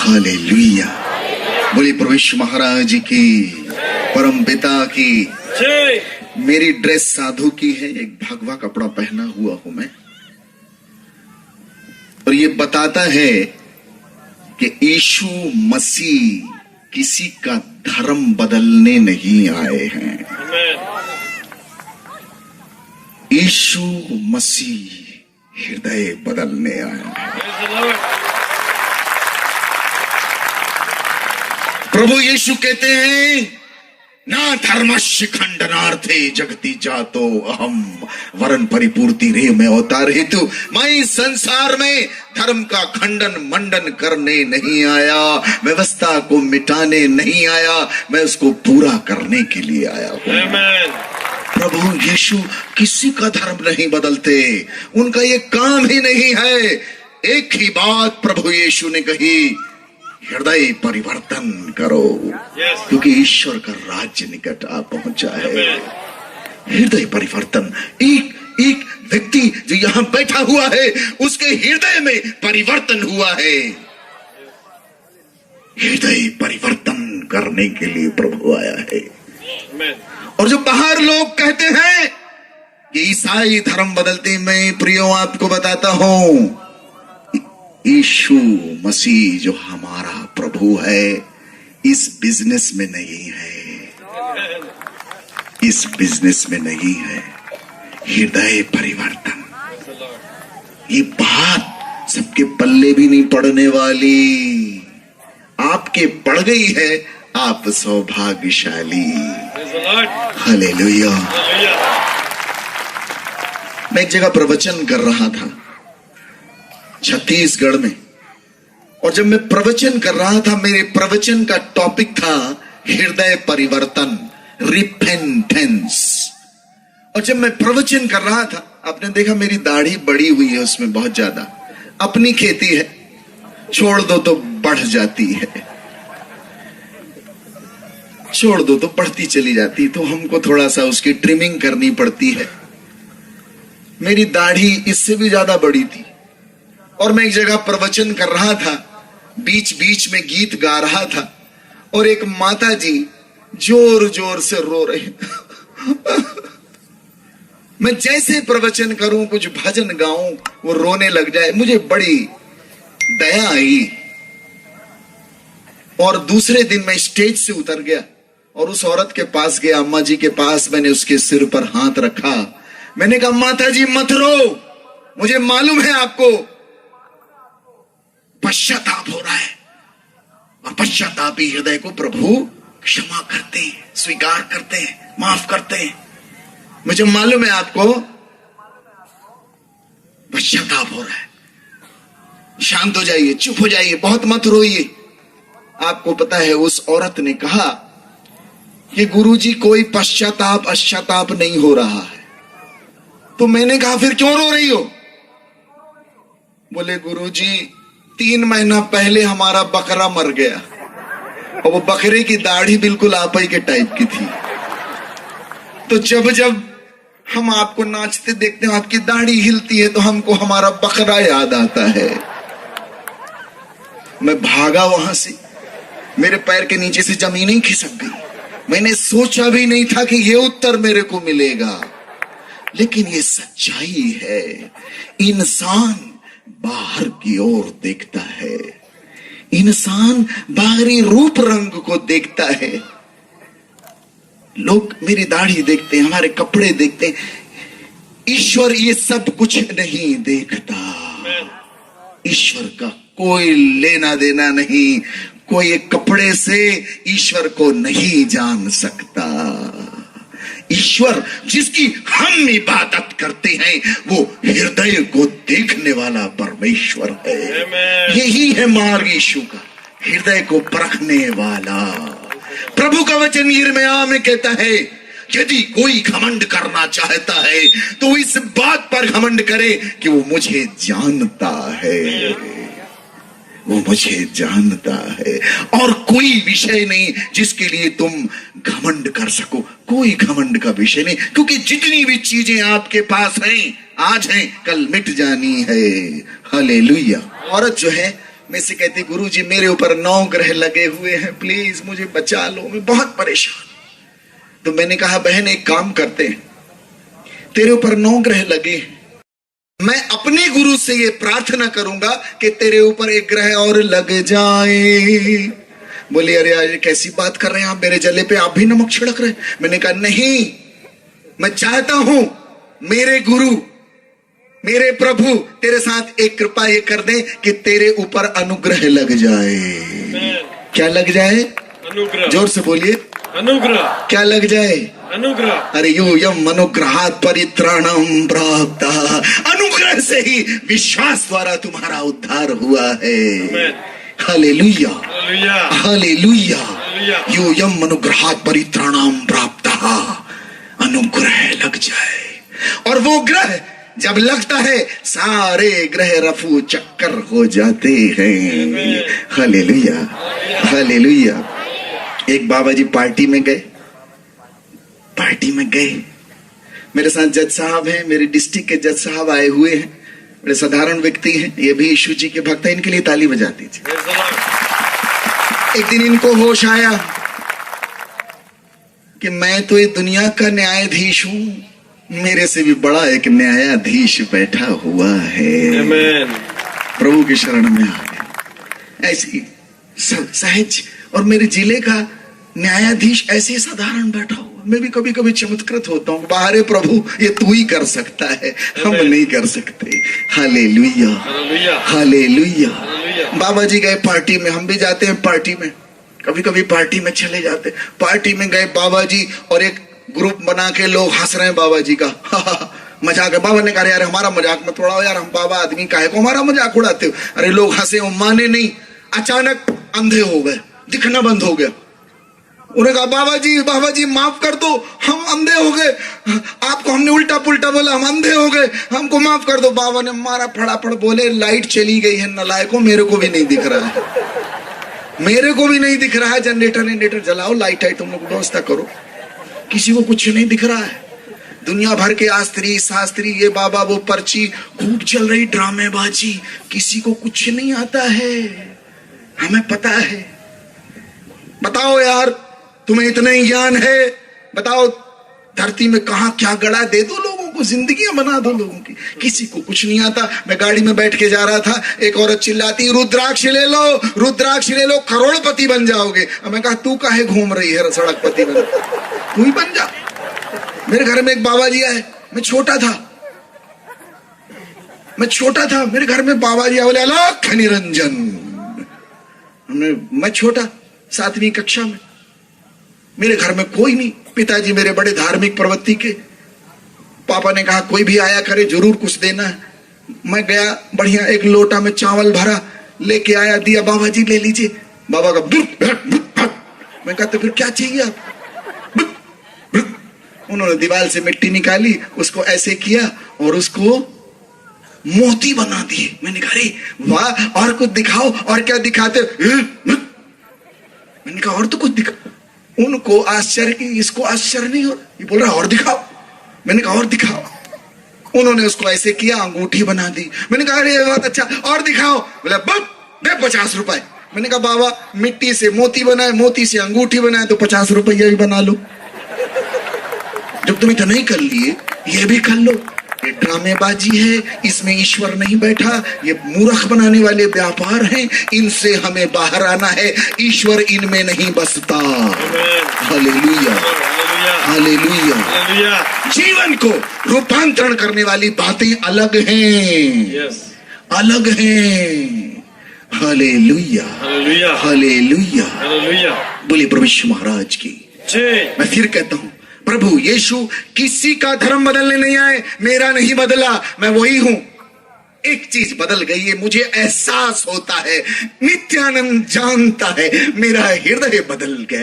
Hallelujah. बोली प्रभु यीशु महाराज की, परम पिता की। मेरी ड्रेस साधु की है, एक भगवा कपड़ा पहना हुआ हूं मैं, और ये बताता है कि यीशु मसीह किसी का धर्म बदलने नहीं आए हैं। यीशु मसीह हृदय बदलने आया है। प्रभु यीशु कहते हैं, ना धर्मस्य खंडनार्थे जगति जातो अहम वरन परिपूर्ति रे में अवतार हेतु। मैं संसार में धर्म का खंडन मंडन करने नहीं आया, व्यवस्था को मिटाने नहीं आया, मैं उसको पूरा करने के लिए आया हूं। प्रभु यीशु किसी का धर्म नहीं बदलते, उनका ये काम ही नहीं है। एक ही बात प्रभु यीशु ने कही, हृदय परिवर्तन करो, क्योंकि ईश्वर का राज्य निकट आ पहुंचा है। हृदय परिवर्तन। एक व्यक्ति जो यहां बैठा हुआ है, उसके हृदय में परिवर्तन हुआ है। हृदय परिवर्तन करने के लिए प्रभु आया है। और जो बाहर लोग कहते हैं कि ईसाई धर्म बदलते, मैं प्रियो आपको बताता हूं, यीशु मसीह जो हमारा प्रभु है, इस बिजनेस में नहीं है, इस बिजनेस में नहीं है। हृदय परिवर्तन, ये बात सबके पल्ले भी नहीं पड़ने वाली। आपके पड़ गई है, आप सौभाग्यशाली। हालेलुया। मैं एक जगह प्रवचन कर रहा था छत्तीसगढ़ में, और जब मैं प्रवचन कर रहा था, मेरे प्रवचन का टॉपिक था हृदय परिवर्तन, रिपेंटेंस। और जब मैं प्रवचन कर रहा था, आपने देखा मेरी दाढ़ी बड़ी हुई है, उसमें बहुत ज्यादा। अपनी खेती है, छोड़ दो तो बढ़ जाती है, छोड़ दो तो बढ़ती चली जाती, तो हमको थोड़ा सा उसकी ट्रिमिंग करनी पड़ती है। मेरी दाढ़ी इससे भी ज्यादा बड़ी थी, और मैं एक जगह प्रवचन कर रहा था, बीच बीच में गीत गा रहा था, और एक माता जी जोर जोर से रो रही। मैं जैसे प्रवचन करूं, कुछ भजन गाऊं, वो रोने लग जाए, मुझे बड़ी दया आई। और दूसरे दिन मैं स्टेज से उतर गया और उस औरत के पास गया, अम्मा जी के पास। मैंने उसके सिर पर हाथ रखा, मैंने कहा, माता जी मत रो, मुझे मालूम है आपको पश्चाताप हो रहा है, और पश्चातापी हृदय को प्रभु क्षमा करते हैं, स्वीकार करते हैं, माफ करते हैं। मुझे मालूम है आपको पश्चाताप हो रहा है, शांत हो जाइए, चुप हो जाइए, बहुत मत रोइए। आपको पता है, उस औरत ने कहा कि गुरुजी कोई पश्चाताप नहीं हो रहा है। तो मैंने कहा, फिर क्यों रो रही हो? बोले, गुरुजी 3 महीना पहले हमारा बकरा मर गया, और वो बकरे की दाढ़ी बिल्कुल आप ही के टाइप की थी। तो जब जब हम आपको नाचते देखते हैं, आपकी दाढ़ी हिलती है, तो हमको हमारा बकरा याद आता है। मैं भागा वहां से, मेरे पैर के नीचे से जमीन ही खिसक गई। मैंने सोचा भी नहीं था कि ये उत्तर मेरे को मिलेगा, लेकिन ये सच्चाई है। इंसान बाहर की ओर देखता है, इंसान बाहरी रूप रंग को देखता है। लोग मेरी दाढ़ी देखते हैं, हमारे कपड़े देखते हैं। ईश्वर ये सब कुछ नहीं देखता। ईश्वर का कोई लेना देना नहीं, कोई एक कपड़े से ईश्वर को नहीं जान सकता। ईश्वर जिसकी हम इबादत करते हैं, वो हृदय को देखने वाला परमेश्वर है। यही है मार्ग यीशु का, हृदय को परखने वाला। प्रभु का वचन यिर्मयाह में कहता है, यदि कोई घमंड करना चाहता है तो इस बात पर घमंड करे कि वो मुझे जानता है, वो मुझे जानता है। और कोई विषय नहीं जिसके लिए तुम घमंड कर सको, कोई घमंड का विषय नहीं, क्योंकि जितनी भी चीजें आपके पास हैं, आज हैं, कल मिट जानी है। हालेलुया। औरत जो है मैं से कहती गुरुजी मेरे ऊपर 9 ग्रह लगे हुए हैं, प्लीज मुझे बचा लो, मैं बहुत परेशान। तो मैंने कहा बहन एक काम करते हैं, तेरे ऊपर 9 ग्रह लगे, मैं अपने गुरु से ये प्रार्थना करूंगा कि तेरे ऊपर एक ग्रह और लग जाए। बोली अरे यार कैसी बात कर रहे हैं आप, मेरे जले पे आप भी नमक छिड़क रहे हैं। मैंने कहा नहीं, मैं चाहता हूं मेरे गुरु मेरे प्रभु तेरे साथ एक कृपा ये कर दे कि तेरे ऊपर अनुग्रह लग जाए। क्या लग जाए? अनुग्रह। जोर से बोलिए, अनुग्रह। क्या लग जाए? अनुग्रह। अरे यूयम अनुग्रहात् परित्राणम प्राप्त, अनुग्रह से ही विश्वास द्वारा तुम्हारा उद्धार हुआ है। Hallelujah hallelujah. यूयम अनुग्रहात् परित्राणम प्राप्त, अनुग्रह लग जाए। और वो ग्रह जब लगता है सारे ग्रह रफू चक्कर हो जाते हैं। Hallelujah hallelujah. एक बाबा जी पार्टी में गए, मेरे साथ जज साहब हैं, मेरे डिस्ट्रिक्ट के जज साहब आए हुए हैं, बड़े साधारण व्यक्ति हैं, ये भी यीशु जी के भक्त हैं, इनके लिए ताली बजा दीजिए। एक दिन इनको होश आया कि मैं तो ये दुनिया का न्यायाधीश हूं, मेरे से भी बड़ा एक न्यायाधीश बैठा हुआ है। प्रभु की शरण में आ गए। ऐसी सहज, और मेरे जिले का न्यायाधीश ऐसे साधारण बैठा हुआ। मैं भी कभी कभी चमत्कृत होता हूँ, बाहर प्रभु ये तू ही कर सकता है, हम नहीं कर सकते। Hallelujah hallelujah. बाबा जी गए पार्टी में, हम भी जाते हैं पार्टी में, कभी कभी पार्टी में चले जाते। पार्टी में गए बाबा जी और एक ग्रुप बना के लोग हंस रहे हैं बाबा जी का, मजाक है। बाबा ने कहा यार हमारा मजाक मत उड़ाओ यार, हम बाबा आदमी काहे को हमारा मजाक उड़ाते हो। अरे लोग हंसे, माने नहीं। अचानक अंधे हो गए, दिखना बंद हो गया। उन्होंने कहा बाबा जी माफ कर दो, हम अंधे हो गए, आपको हमने उल्टा पुल्टा बोला, हम अंधे हो गए, हमको माफ कर दो। बाबा ने मारा फटाफट बोले लाइट चली गई है नलायकों, मेरे को भी नहीं दिख रहा है, मेरे को भी नहीं दिख रहा है। जनरेटर जलाओ, लाइट है तुम लोग व्यवस्था करो, किसी को कुछ नहीं दिख रहा है। दुनिया भर के आस्त्री शास्त्री, ये बाबा वो पर्ची, खूब चल रही ड्रामेबाजी, किसी को कुछ नहीं आता है, हमें पता है। बताओ यार तुम्हें इतना ही ज्ञान है, बताओ धरती में कहां क्या गड़ा, दे दो लोगों को, जिंदगियां बना दो लोगों की, किसी को कुछ नहीं आता। मैं गाड़ी में बैठ के जा रहा था, एक औरत चिल्लाती रुद्राक्ष ले लो, रुद्राक्ष ले लो, करोड़पति बन जाओगे। मैं कहा तू काहे घूम रही है सड़कपति बन, तू ही बन जा। मेरे घर में एक बाबा जी आए, मैं छोटा था, मेरे घर में बाबा जी बोले अलख निरंजन। मैं छोटा 7वीं कक्षा में, मेरे घर में कोई नहीं, पिताजी मेरे बड़े धार्मिक प्रवृत्ति के, पापा ने कहा कोई भी आया करे जरूर कुछ देना है। मैं गया, बढ़िया एक लोटा में चावल भरा लेके आया, दिया, बाबा जी ले लीजिए। बाबा का मैं कहा तो फिर क्या चाहिए आप? उन्होंने दीवार से मिट्टी निकाली, उसको ऐसे किया और उसको मोती बना दिए। मैंने कहा वाह, और कुछ दिखाओ। और क्या दिखाते? मैंने कहा और तो कुछ दिखा। उनको आश्चर्य की, इसको आश्चर्य नहीं हो, ये बोल रहा और दिखाओ। मैंने कहा और दिखाओ। उन्होंने उसको ऐसे किया, अंगूठी बना दी। मैंने कहा अरे बहुत अच्छा, और दिखाओ। बोला दे 50 रुपए। मैंने कहा बाबा मिट्टी से मोती बनाए, मोती से अंगूठी बनाए, तो 50 रुपया भी बना लो। जब तुम इतना ही कर लिए, ये भी कर लो। ये ड्रामेबाजी है, इसमें ईश्वर नहीं बैठा, ये मूर्ख बनाने वाले व्यापार हैं, इनसे हमें बाहर आना है, ईश्वर इनमें नहीं बसता। Hallelujah hallelujah. जीवन को रूपांतरण करने वाली बातें अलग हैं, अलग हैं। Hallelujah hallelujah. बोलिए प्रभु यीशु महाराज की। मैं फिर कहता हूं, प्रभु यीशु किसी का धर्म बदलने नहीं आए, मेरा नहीं बदला, मैं वही हूं। एक चीज बदल गई है, मुझे एहसास होता है, नित्यानंद जानता है, मेरा हृदय बदल गया।